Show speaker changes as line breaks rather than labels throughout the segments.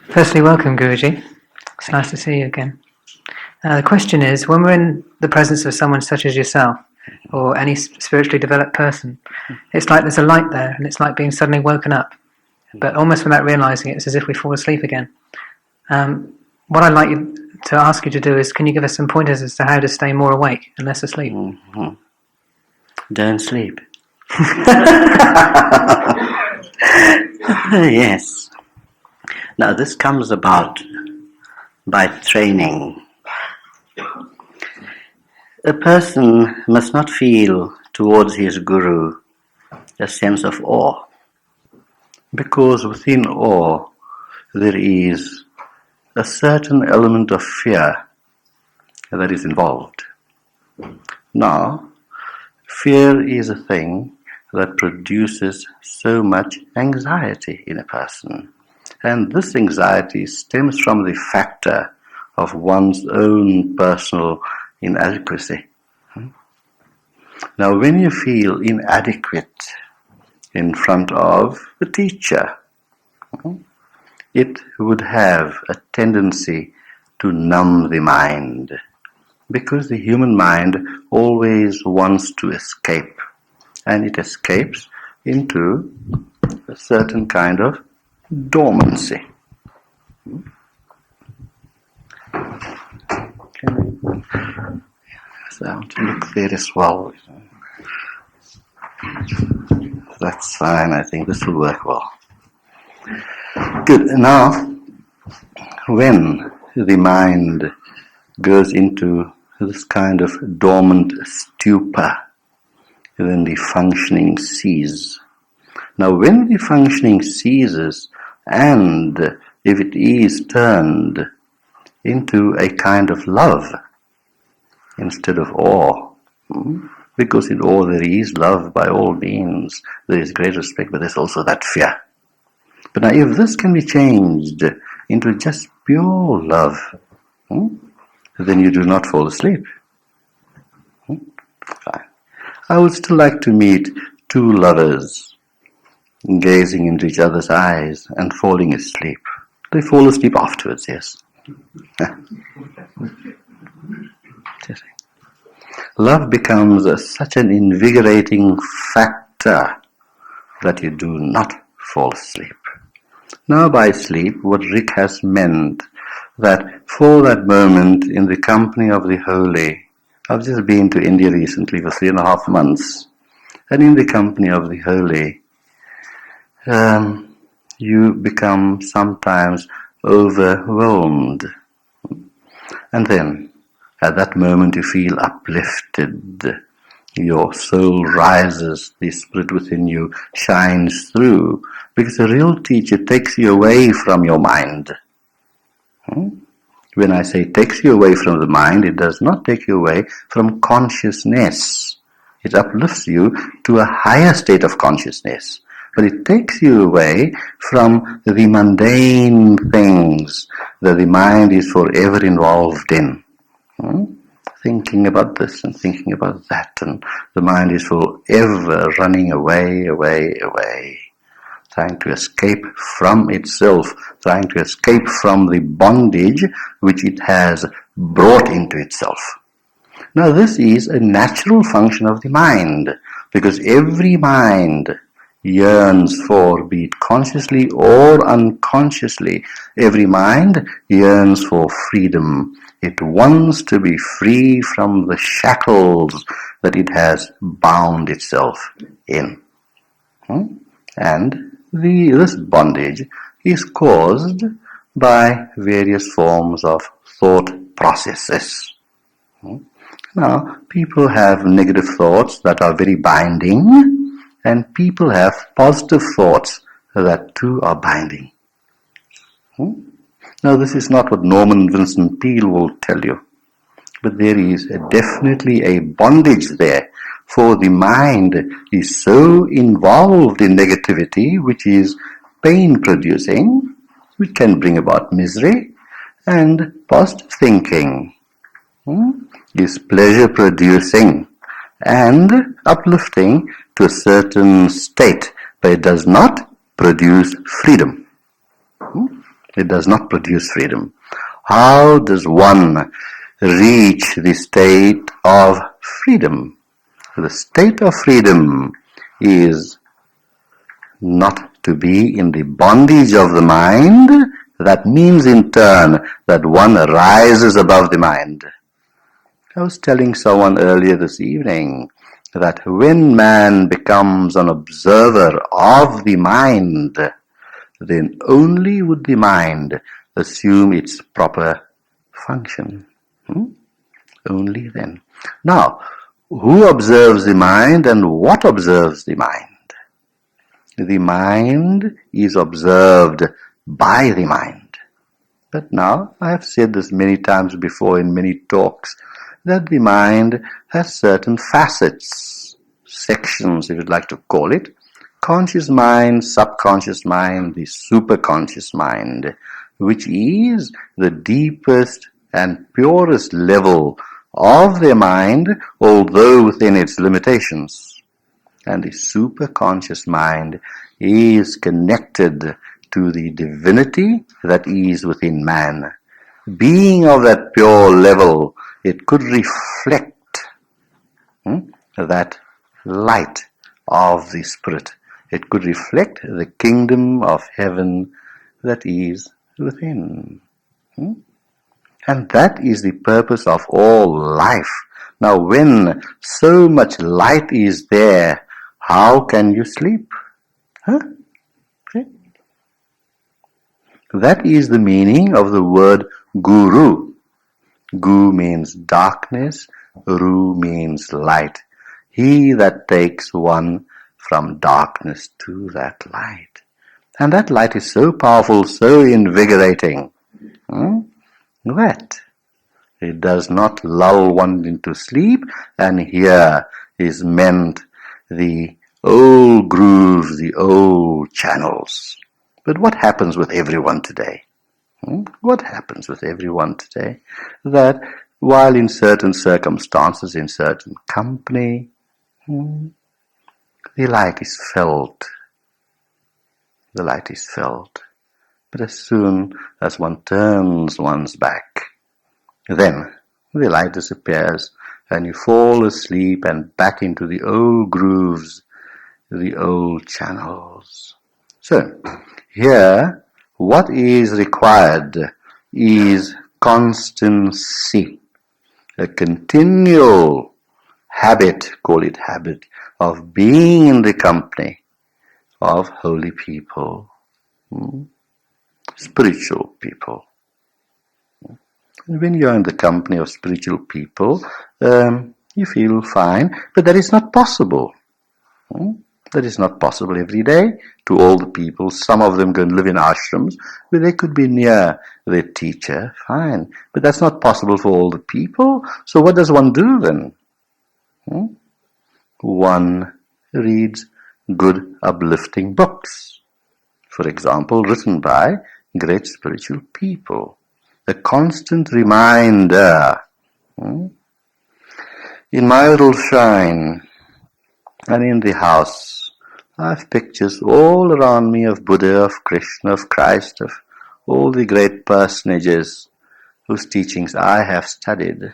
Firstly, welcome, Guruji. It's nice to see you again. The question is, when we're in the presence of someone such as yourself, or any spiritually developed person, it's like there's a light there, and it's like being suddenly woken up. But almost without realizing it, it's as if we fall asleep again. What I'd like you to ask you to do is, can you give us some pointers as to how to stay more awake and less asleep?
Mm-hmm. Don't sleep. Yes. Now this comes about by training. A person must not feel towards his guru a sense of awe, because within awe there is a certain element of fear that is involved. Now, fear is a thing that produces so much anxiety in a person. And this anxiety stems from the factor of one's own personal inadequacy. Now, when you feel inadequate in front of a teacher, it would have a tendency to numb the mind, because the human mind always wants to escape, and it escapes into a certain kind of dormancy. So I want to look there as well. That's fine, I think this will work well. Good. Now, when the mind goes into this kind of dormant stupor, then the functioning ceases. Now, when the functioning ceases, and if it is turned into a kind of love instead of awe, because in awe there is love by all means, there is great respect, but there's also that fear. But now if this can be changed into just pure love, then you do not fall asleep. Fine. I would still like to meet two lovers gazing into each other's eyes and falling asleep. They fall asleep afterwards, yes. Love becomes such an invigorating factor that you do not fall asleep. Now by sleep, what Rick has meant that for that moment in the company of the holy, I've just been to India recently for 3.5 months, and in the company of the holy, you become sometimes overwhelmed. And then, at that moment, you feel uplifted. Your soul rises, the spirit within you shines through, because a real teacher takes you away from your mind. When I say takes you away from the mind, it does not take you away from consciousness. It uplifts you to a higher state of consciousness. But it takes you away from the mundane things that the mind is forever involved in. Thinking about this and thinking about that, and the mind is forever running away, trying to escape from itself, trying to escape from the bondage which it has brought into itself. Now this is a natural function of the mind, because every mind yearns for, be it consciously or unconsciously, every mind yearns for freedom. It wants to be free from the shackles that it has bound itself in. And this bondage is caused by various forms of thought processes. Now, people have negative thoughts that are very binding, and people have positive thoughts that too are binding. Now, this is not what Norman Vincent Peale will tell you, but there is definitely a bondage there, for the mind is so involved in negativity, which is pain-producing, which can bring about misery, and positive thinking is pleasure-producing and uplifting to a certain state, but it does not produce freedom. It does not produce freedom. How does one reach the state of freedom? The state of freedom is not to be in the bondage of the mind. That means in turn that one rises above the mind. I was telling someone earlier this evening that when man becomes an observer of the mind, then only would the mind assume its proper function. Only then. Now, who observes the mind and what observes the mind? The mind is observed by the mind. But now, I have said this many times before in many talks, that the mind has certain facets, sections if you'd like to call it, conscious mind, subconscious mind, the superconscious mind, which is the deepest and purest level of the mind, although within its limitations. And the superconscious mind is connected to the divinity that is within man. Being of that pure level, it could reflect that light of the Spirit. It could reflect the kingdom of heaven that is within. And that is the purpose of all life. Now, when so much light is there, how can you sleep? Okay. That is the meaning of the word guru. Gu means darkness, ru means light. He that takes one from darkness to that light. And that light is so powerful, so invigorating, that it does not lull one into sleep, and here is meant the old grooves, the old channels. But what happens with everyone today? What happens with everyone today? That while in certain circumstances, in certain company, the light is felt. The light is felt. But as soon as one turns one's back, then the light disappears and you fall asleep and back into the old grooves, the old channels. So, here, what is required is constancy, a continual habit, call it habit, of being in the company of holy people, spiritual people. When you're in the company of spiritual people, you feel fine, but that is not possible. That is not possible every day to all the people. Some of them go and live in ashrams where they could be near their teacher, fine. But that's not possible for all the people. So what does one do then? One reads good uplifting books. For example, written by great spiritual people. A constant reminder. In my little shrine and in the house, I have pictures all around me of Buddha, of Krishna, of Christ, of all the great personages whose teachings I have studied.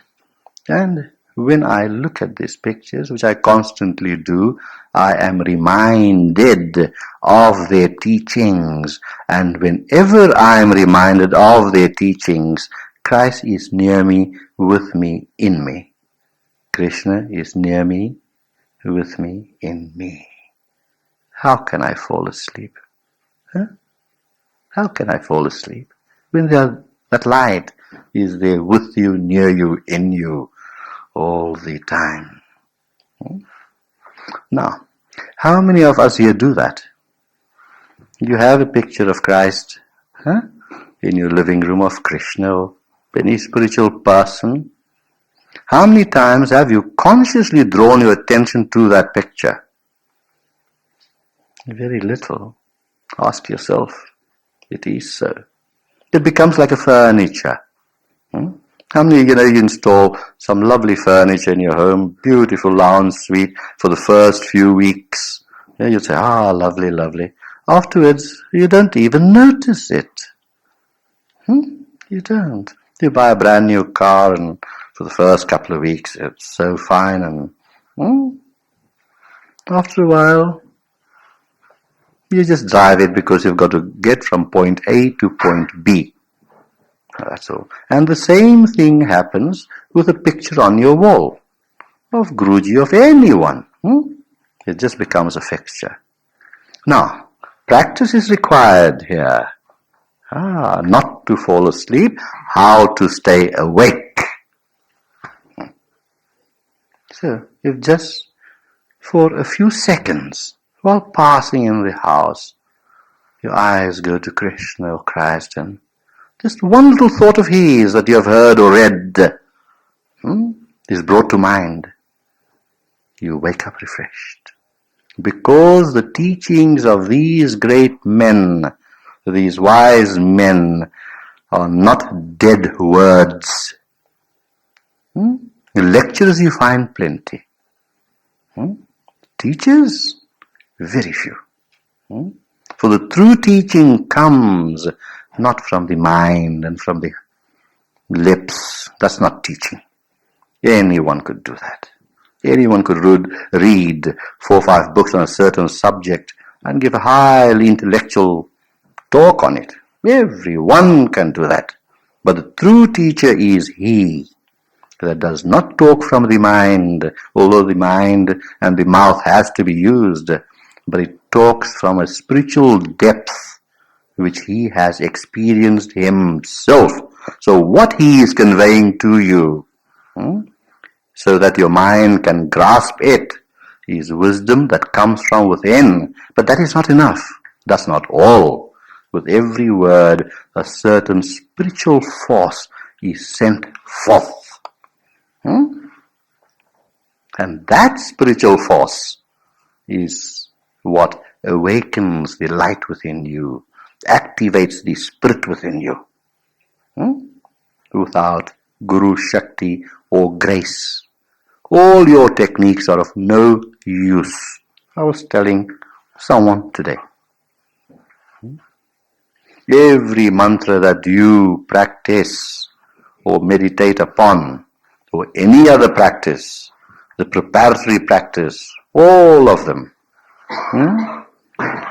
And when I look at these pictures, which I constantly do, I am reminded of their teachings. And whenever I am reminded of their teachings, Christ is near me, with me, in me. Krishna is near me, with me, in me. How can I fall asleep? How can I fall asleep? When that light is there with you, near you, in you, all the time. Now, how many of us here do that? You have a picture of Christ in your living room, of Krishna, or any spiritual person. How many times have you consciously drawn your attention to that picture? Very little. Ask yourself. It is so. It becomes like a furniture. How many, you install some lovely furniture in your home, beautiful lounge suite for the first few weeks. You'll say, lovely, lovely. Afterwards, you don't even notice it. You don't. You buy a brand new car, and for the first couple of weeks it's so fine, and after a while you just drive it because you've got to get from point A to point B. That's all. And the same thing happens with a picture on your wall of Guruji, of anyone. It just becomes a fixture. Now, practice is required here. Not to fall asleep, how to stay awake. So, if just for a few seconds, while passing in the house, your eyes go to Krishna or Christ, and just one little thought of his that you have heard or read is brought to mind, you wake up refreshed. Because the teachings of these great men, these wise men, are not dead words. Lectures you find plenty. Teachers, very few. For the true teaching comes not from the mind and from the lips. That's not teaching. Anyone could do that. Anyone could read 4 or 5 books on a certain subject and give a highly intellectual talk on it. Everyone can do that. But the true teacher is he that does not talk from the mind, although the mind and the mouth has to be used, but it talks from a spiritual depth which he has experienced himself. So what he is conveying to you, so that your mind can grasp it, is wisdom that comes from within. But that is not enough. That's not all. With every word, a certain spiritual force is sent forth. And that spiritual force is what awakens the light within you, activates the spirit within you. Without GURUSHAKTI or grace, all your techniques are of no use. I was telling someone today. Every mantra that you practice or meditate upon, or any other practice, the preparatory practice, all of them,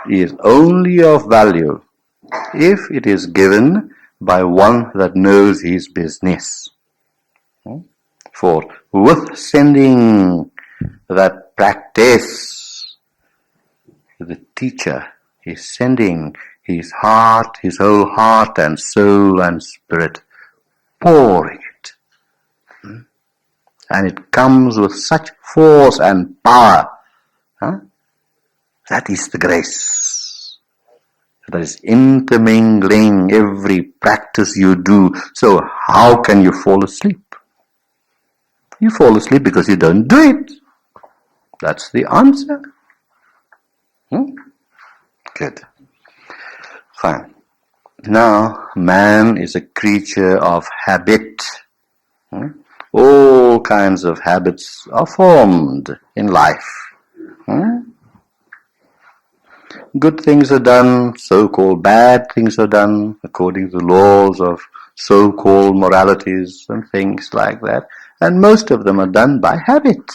is only of value if it is given by one that knows his business. For with sending that practice, the teacher is sending his heart, his whole heart and soul and spirit, pouring it. And it comes with such force and power. That is the grace. That is intermingling every practice you do. So how can you fall asleep? You fall asleep because you don't do it. That's the answer. Good. Fine. Now, man is a creature of habit. All kinds of habits are formed in life. Good things are done, so-called bad things are done, according to the laws of so-called moralities and things like that. And most of them are done by habit.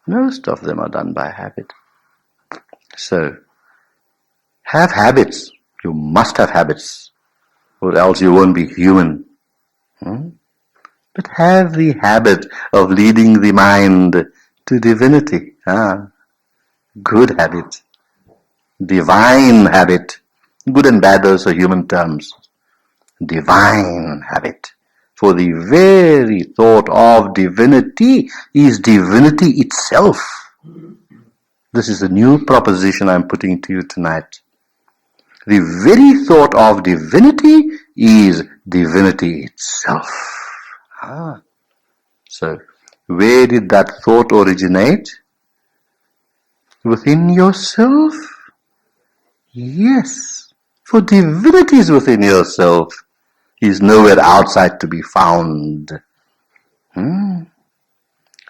Most of them are done by habit. So, have habits. You must have habits, or else you won't be human. But have the habit of leading the mind to divinity. Good habit. Divine habit. Good and bad, those are human terms. Divine habit. For the very thought of divinity is divinity itself. This is a new proposition I'm putting to you tonight. The very thought of divinity is divinity itself. So, where did that thought originate? Within yourself? Yes. For divinity is within yourself. Is nowhere outside to be found.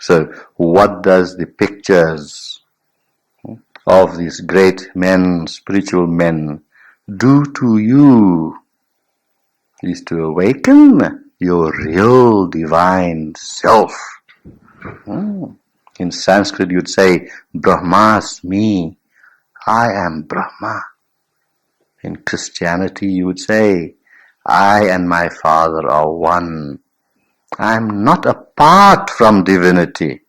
So, what does the pictures of these great men, spiritual men, do to you is to awaken your real divine self. In Sanskrit you'd say, Brahmasmi, I am Brahma. In Christianity you would say, I and my Father are one. I am not apart from divinity.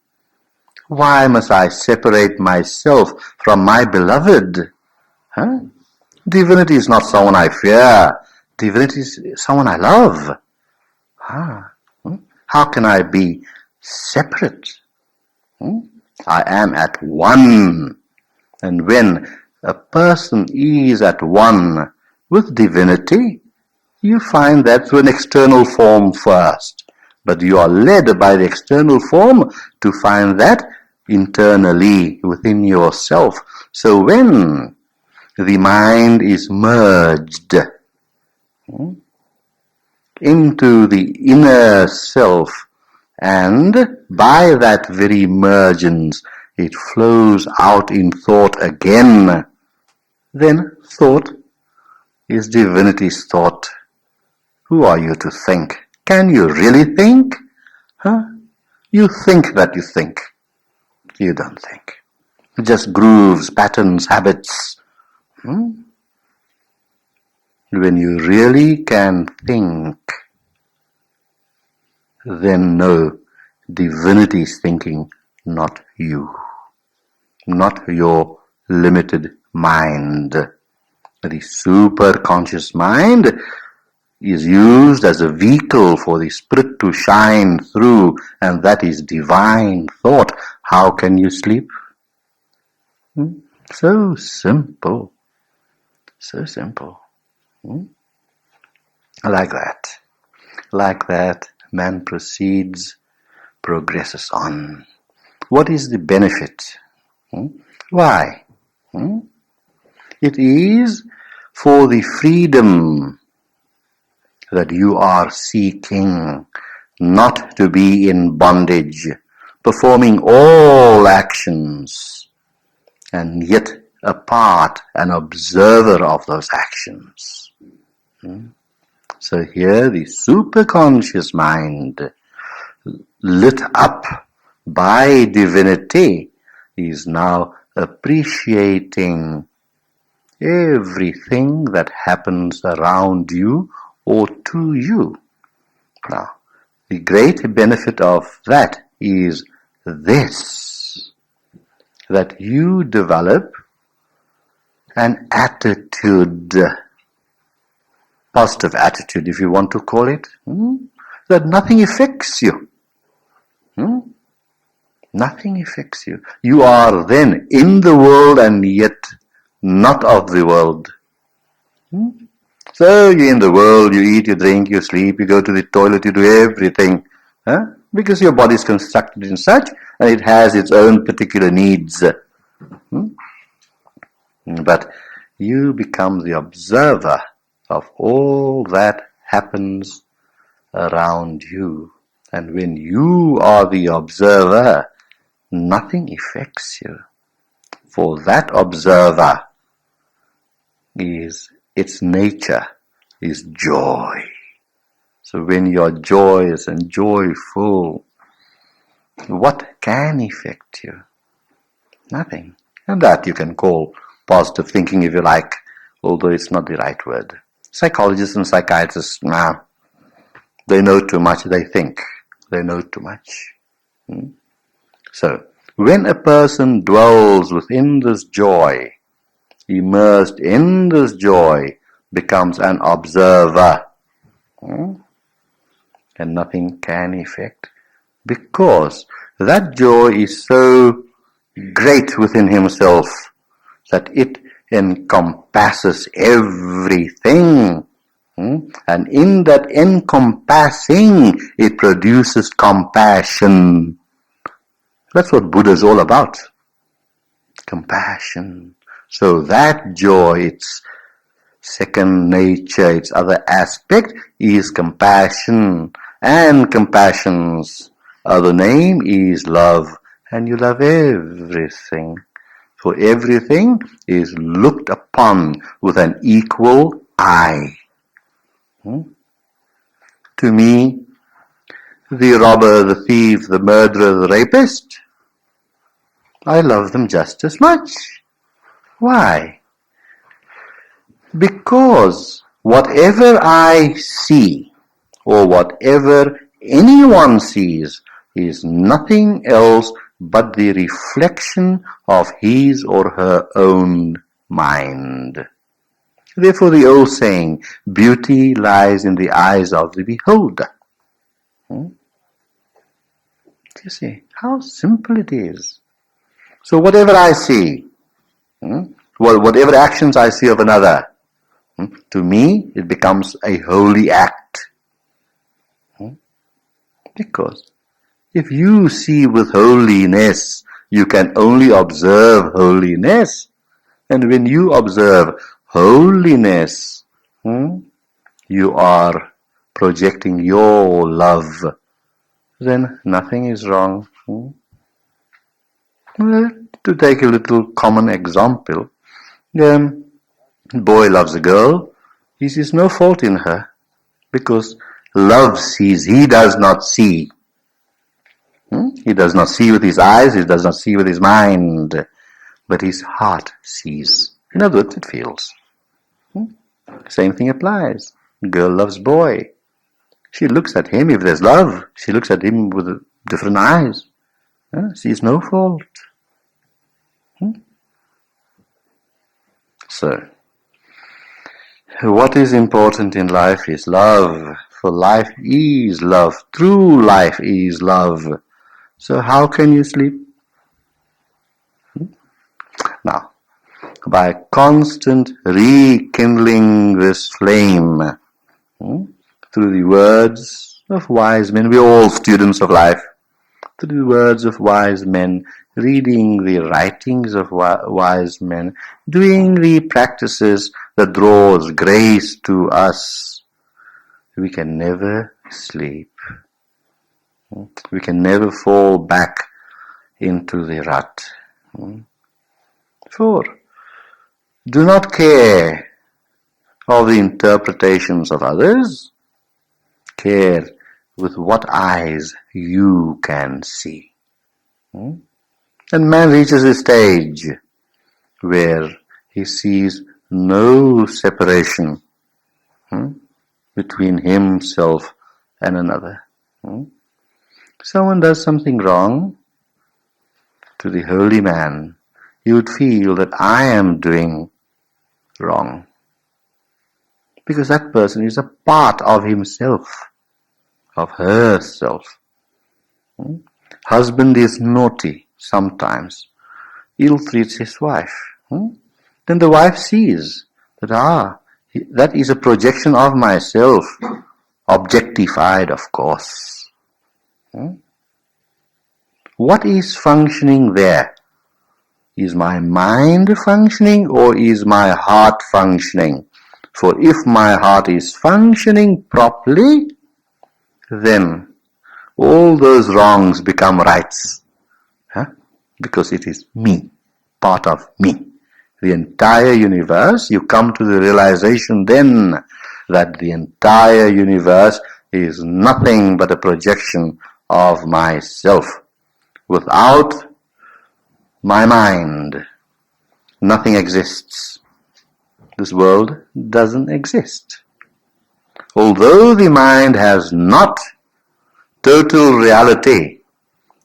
Why must I separate myself from my beloved? Divinity is not someone I fear. Divinity is someone I love. How can I be separate? I am at one. And when a person is at one with divinity, you find that through an external form first. But you are led by the external form to find that internally within yourself. So when the mind is merged into the inner self, and by that very emergence it flows out in thought again, then thought is divinity's thought. Who are you to think? Can you really think? You think that you think. You don't think. Just grooves, patterns, habits. When you really can think, then know divinity is thinking, not you. Not your limited mind. The super-conscious mind is used as a vehicle for the spirit to shine through, and that is divine thought. How can you sleep? So simple. So simple. Like that, man proceeds, progresses on. What is the benefit? Why? It is for the freedom that you are seeking, not to be in bondage, performing all actions, and yet a part, an observer of those actions. So here the superconscious mind, lit up by divinity, is now appreciating everything that happens around you or to you. Now, the great benefit of that is this, that you develop an attitude, positive attitude if you want to call it, that nothing affects you. Nothing affects you. You are then in the world and yet not of the world. So you're in the world, you eat, you drink, you sleep, you go to the toilet, you do everything. Because your body is constructed in such, and it has its own particular needs. But you become the observer of all that happens around you. And when you are the observer, nothing affects you. For that observer is its nature is joy. So when you're joyous and joyful, what can affect you? Nothing. And that you can call positive thinking if you like, although it's not the right word. Psychologists and psychiatrists, they know too much, they think. They know too much. So, when a person dwells within this joy, immersed in this joy, becomes an observer, and nothing can affect, because that joy is so great within himself that it encompasses everything. And in that encompassing, it produces compassion. That's what Buddha is all about. Compassion. So that joy, its second nature, its other aspect, is compassion. And compassion's other name is love. And you love everything. For everything is looked upon with an equal eye. To me, the robber, the thief, the murderer, the rapist, I love them just as much. Why? Because whatever I see, or whatever anyone sees, is nothing else but the reflection of his or her own mind. Therefore the old saying, beauty lies in the eyes of the beholder. You see, how simple it is. So whatever I see, whatever actions I see of another, to me it becomes a holy act. Because if you see with holiness, you can only observe holiness. And when you observe holiness, you are projecting your love. Then nothing is wrong. To take a little common example, boy loves a girl, he sees no fault in her, because love sees, he does not see. He does not see with his eyes, he does not see with his mind, but his heart sees. In other words, it feels. Same thing applies. Girl loves boy. She looks at him, if there's love, she looks at him with different eyes. Sees no fault. So, what is important in life is love. For life is love. True life is love. So how can you sleep? Now, by constant rekindling this flame through the words of wise men, we're all students of life, through the words of wise men, reading the writings of wise men, doing the practices that draws grace to us, we can never sleep. We can never fall back into the rut. For do not care of the interpretations of others. Care with what eyes you can see. And man reaches a stage where he sees no separation between himself and another. Someone does something wrong to the holy man, he would feel that I am doing wrong. Because that person is a part of himself, of herself. Husband is naughty sometimes, ill-treats his wife. Then the wife sees that, that is a projection of myself, objectified, of course. What is functioning there? Is my mind functioning or is my heart functioning? For if my heart is functioning properly, then all those wrongs become rights. Because it is me, part of me. The entire universe, you come to the realization then that the entire universe is nothing but a projection of myself. Without my mind, nothing exists. This world doesn't exist. Although the mind has not total reality,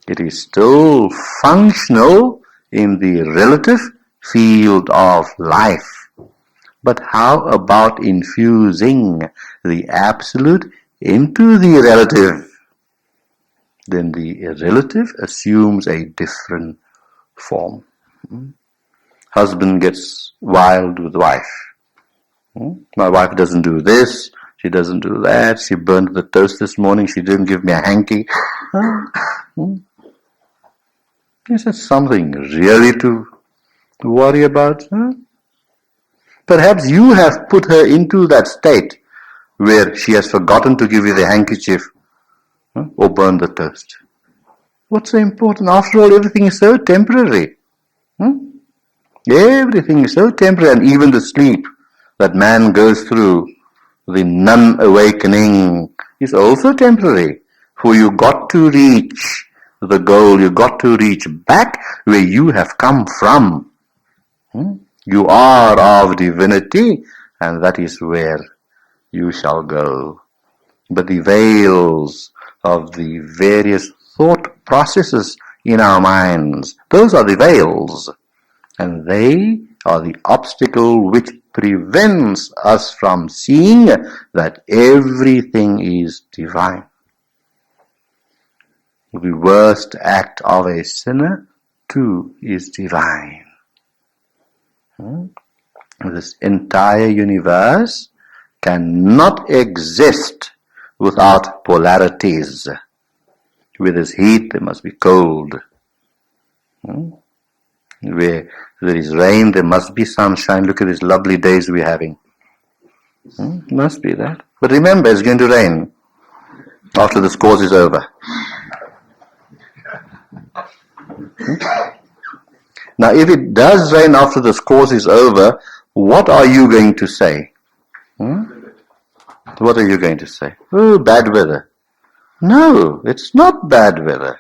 it is still functional in the relative field of life. But how about infusing the absolute into the relative? Then the relative assumes a different form. Husband gets wild with wife. My wife doesn't do this, she doesn't do that, she burned the toast this morning, she didn't give me a hanky. Is that something really to worry about? Perhaps you have put her into that state where she has forgotten to give you the handkerchief or burn the toast. What's so important? After all, everything is so temporary. Everything is so temporary, and even the sleep that man goes through, the non-awakening is also temporary. For you got to reach the goal, you got to reach back where you have come from. You are of divinity, and that is where you shall go. But the veils of the various thought processes in our minds, those are the veils, and they are the obstacle which prevents us from seeing that everything is divine. The worst act of a sinner too is divine. This entire universe cannot exist without polarities. Where there's heat, there must be cold. Where there is rain, there must be sunshine. Look at these lovely days we're having. Must be that. But remember, it's going to rain after this course is over. Now, if it does rain after this course is over, what are you going to say? What are you going to say? Oh, bad weather. No, it's not bad weather.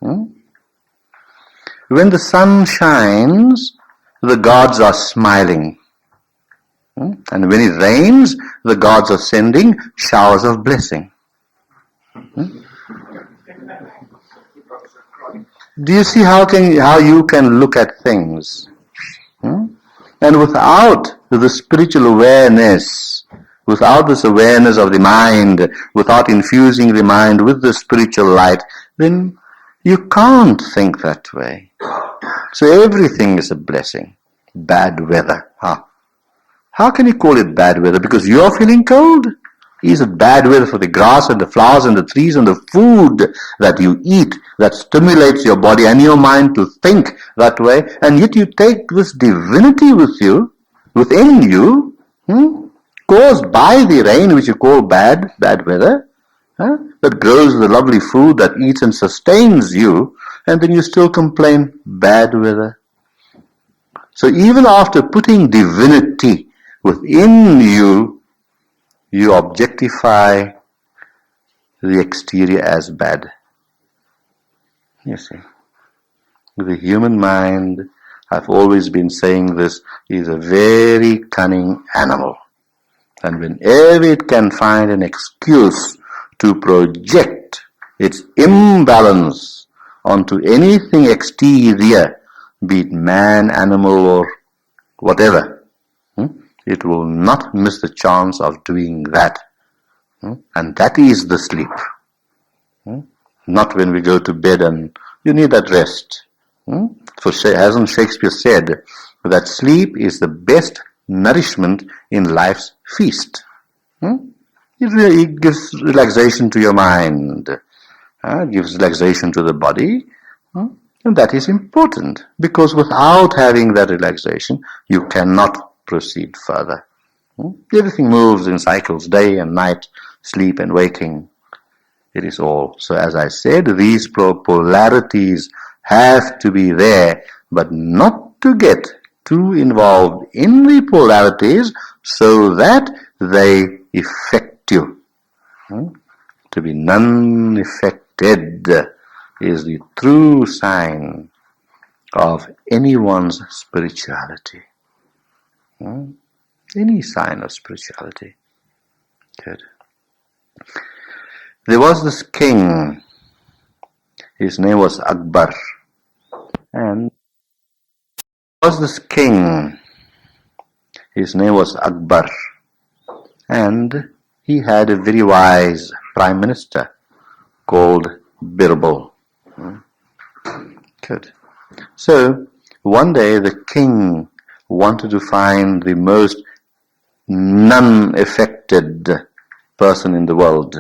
When the sun shines, the gods are smiling. And when it rains, the gods are sending showers of blessing. Do you see how you can look at things? And without the spiritual awareness, without this awareness of the mind, without infusing the mind with the spiritual light, then you can't think that way. So everything is a blessing. Bad weather. How can you call it bad weather? Because you're feeling cold? Is it bad weather for the grass and the flowers and the trees and the food that you eat that stimulates your body and your mind to think that way? And yet you take this divinity with you, within you, caused by the rain which you call bad weather, that grows the lovely food that eats and sustains you, and then you still complain, bad weather. So even after putting divinity within you, you objectify the exterior as bad. You see, the human mind, I've always been saying this, is a very cunning animal. And whenever it can find an excuse to project its imbalance onto anything exterior, be it man, animal, or whatever, it will not miss the chance of doing that. And that is the sleep. Not when we go to bed and you need that rest. For hasn't Shakespeare said that sleep is the best nourishment in life's feast? It gives relaxation to your mind. It gives relaxation to the body. And that is important, because without having that relaxation, you cannot proceed further. Everything moves in cycles, day and night, sleep and waking. It is all. So as I said, these polarities have to be there, but not to get too involved in the polarities so that they affect you. To be non-affected is the true sign of anyone's spirituality. Any sign of spirituality. Good. There was this king. His name was Akbar. And there was this king. His name was Akbar. And he had a very wise prime minister called Birbal. Good. So one day the king wanted to find the most non-affected person in the world.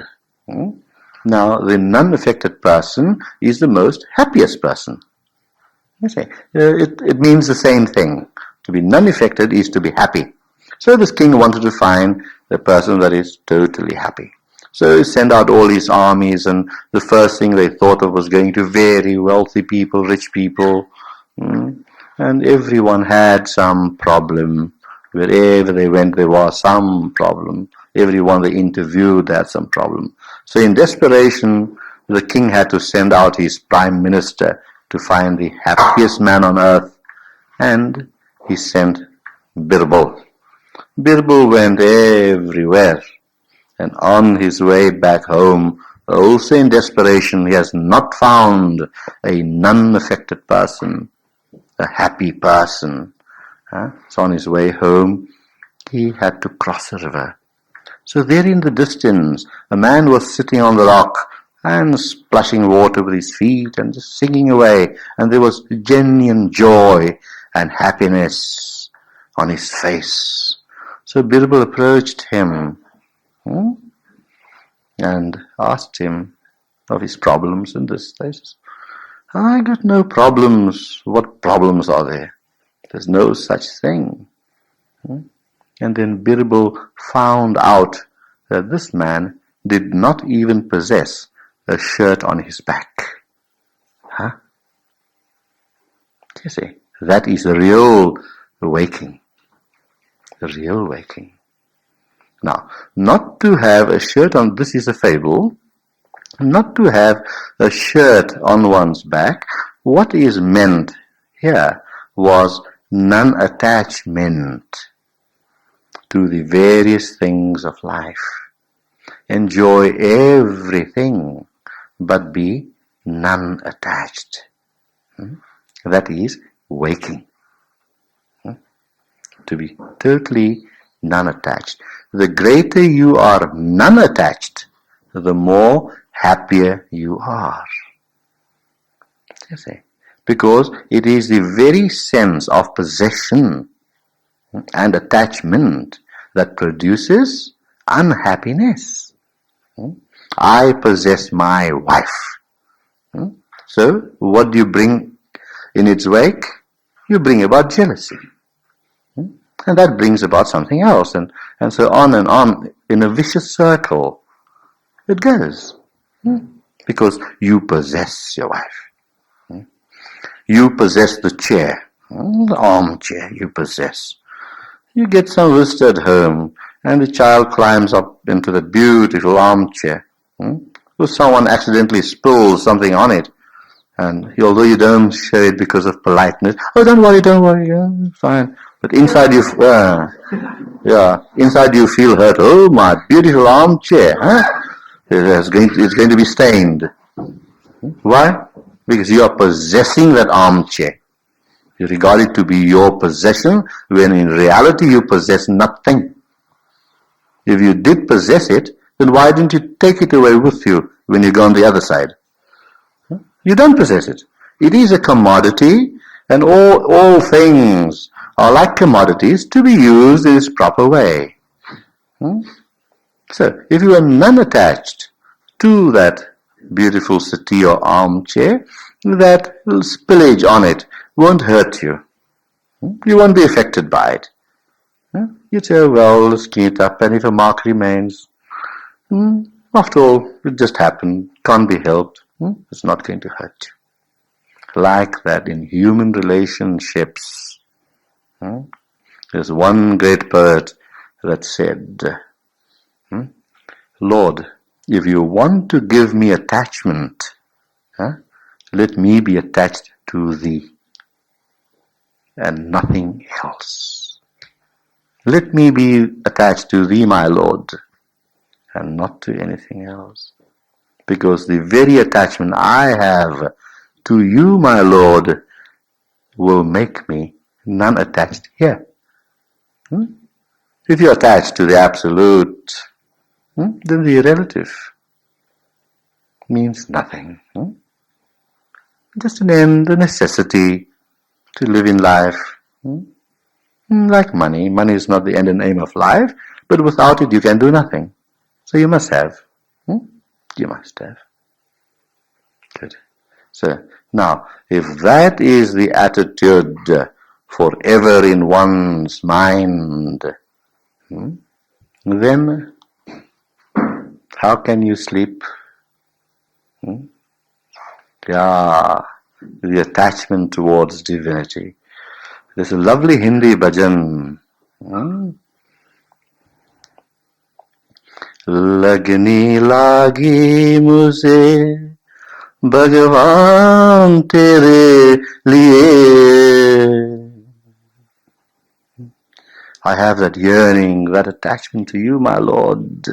Now, the non-affected person is the most happiest person. You see, it means the same thing. To be non-affected is to be happy. So this king wanted to find the person that is totally happy. So he sent out all his armies, and the first thing they thought of was going to very wealthy people, rich people. And everyone had some problem. Wherever they went, there was some problem. Everyone they interviewed had some problem. So in desperation, the king had to send out his prime minister to find the happiest man on earth, and he sent Birbal. Birbal went everywhere, and on his way back home, also in desperation, he has not found a non-affected person, a happy person. So on his way home, he had to cross a river. So there in the distance, a man was sitting on the rock and splashing water with his feet and just singing away. And there was genuine joy and happiness on his face. So Birbal approached him and asked him of his problems in this place. I got no problems. What problems are there? There's no such thing. And then Birbal found out that this man did not even possess a shirt on his back. You see, that is a real awakening. A real awakening. Now, not to have a shirt on, this is a fable, not to have a shirt on one's back, what is meant here was non-attachment to the various things of life. Enjoy everything, but be non-attached. That is waking. To be totally non-attached. The greater you are non-attached, the more happier you are. You see? Because it is the very sense of possession and attachment that produces unhappiness. I possess my wife. So what do you bring in its wake? You bring about jealousy. And that brings about something else, and so on and on in a vicious circle. It goes. Because you possess your wife. You possess the chair, the armchair you possess. You get some visitor at home, and the child climbs up into the beautiful armchair. Or someone accidentally spills something on it, and although you don't show it because of politeness, oh, don't worry, yeah, fine. But inside you, inside you feel hurt. Oh, my beautiful armchair, it's going to be stained. Why? Because you are possessing that armchair. You regard it to be your possession, when in reality you possess nothing. If you did possess it, then why didn't you take it away with you when you go on the other side? You don't possess it. It is a commodity, and all things are like commodities to be used in its proper way. So, if you are non-attached to that beautiful settee or armchair, that spillage on it won't hurt you. You won't be affected by it. You say, well, let's clean it up, and if a mark remains, after all, it just happened, can't be helped. It's not going to hurt you. Like that in human relationships. There's one great poet that said, Lord, if you want to give me attachment, let me be attached to thee and nothing else. Let me be attached to thee, my Lord, and not to anything else. Because the very attachment I have to you, my Lord, will make me non-attached here. If you're attached to the absolute, then the relative means nothing. Just an end, a necessity to live in life. Like money. Money is not the end and aim of life, but without it you can do nothing. So you must have. You must have. Good. So, now, if that is the attitude forever in one's mind, then how can you sleep? The attachment towards divinity. There's a lovely Hindi bhajan. लगनी लागी मुझे भगवान तेरे लिए. I have that yearning, that attachment to you, my Lord.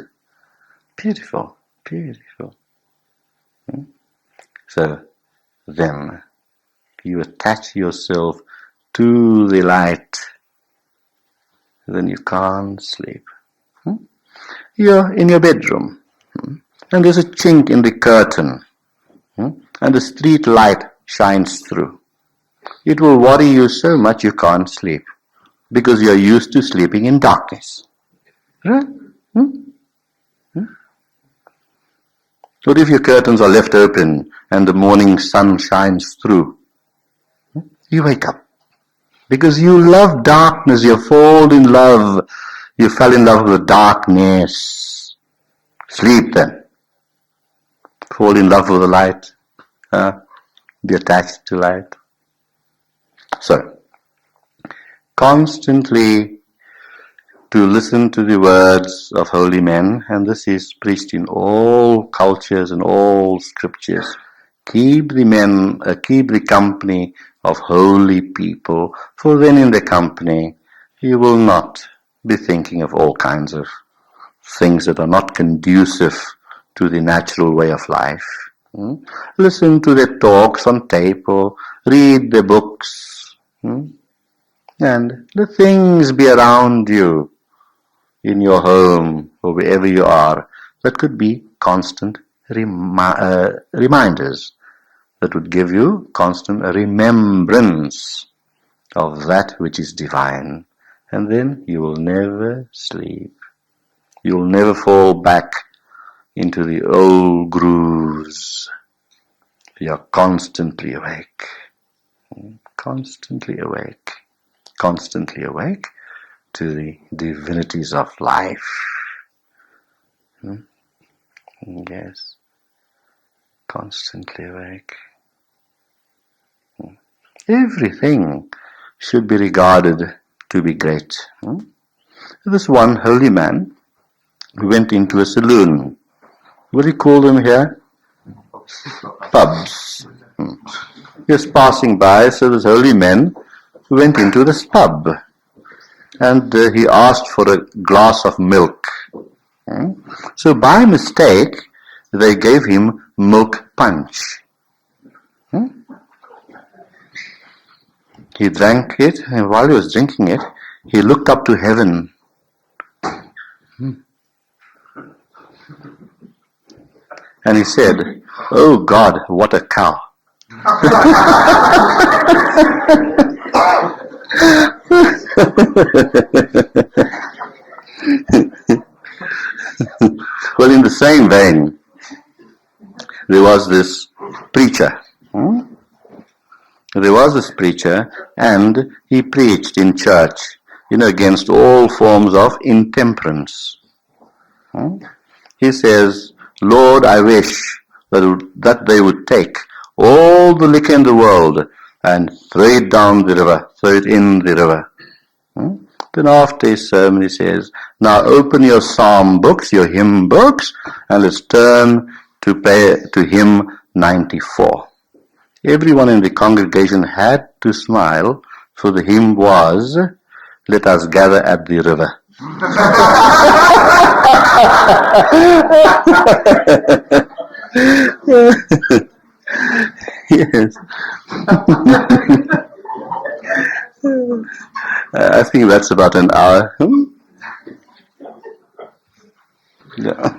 Beautiful, beautiful. So then you attach yourself to the light, then you can't sleep. You're in your bedroom, and there's a chink in the curtain, and the street light shines through. It will worry you so much you can't sleep, because you're used to sleeping in darkness. Right? What if your curtains are left open and the morning sun shines through? You wake up. Because you love darkness, you fall in love. You fell in love with darkness. Sleep then. Fall in love with the light. Be attached to light. So, constantly to listen to the words of holy men, and this is preached in all cultures and all scriptures. Keep the company of holy people, for then in the company you will not be thinking of all kinds of things that are not conducive to the natural way of life. Listen to their talks on tape or read their books, and let things be around you in your home or wherever you are that could be constant reminders, that would give you constant remembrance of that which is divine. And then you will never sleep. You will never fall back into the old grooves. You are constantly awake. Constantly awake. Constantly awake to the divinities of life. Yes. Constantly awake. Everything should be regarded to be great. This one holy man went into a saloon. What do you call them here? Pubs. He was passing by, so this holy man went into this pub. And he asked for a glass of milk. So by mistake, they gave him milk punch. He drank it, and while he was drinking it, he looked up to heaven. And he said, "Oh God, what a cow." Well, in the same vein, there was this preacher. There was this preacher, and he preached in church, against all forms of intemperance. He says, "Lord, I wish that they would take all the liquor in the world and throw it down the river, throw it in the river." Then after his sermon he says, "Now open your psalm books, your hymn books, and let's turn to hymn 94. Everyone in the congregation had to smile, for the hymn was, "Let us gather at the river." Yes. I think that's about an hour. Yeah.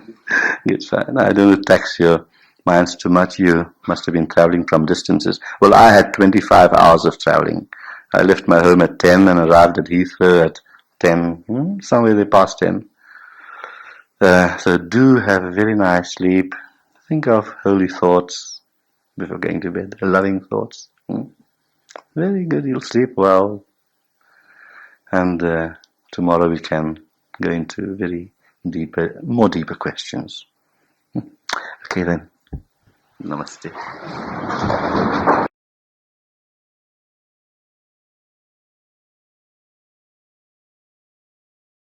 It's fine. I don't tax your minds too much. You must have been traveling from distances. Well, I had 25 hours of traveling. I left my home at 10 and arrived at Heathrow at 10, somewhere there past 10. So do have a very nice sleep. Think of holy thoughts before going to bed, loving thoughts. Very good, you'll sleep well. And tomorrow we can go into more deeper questions. Okay then. Namaste.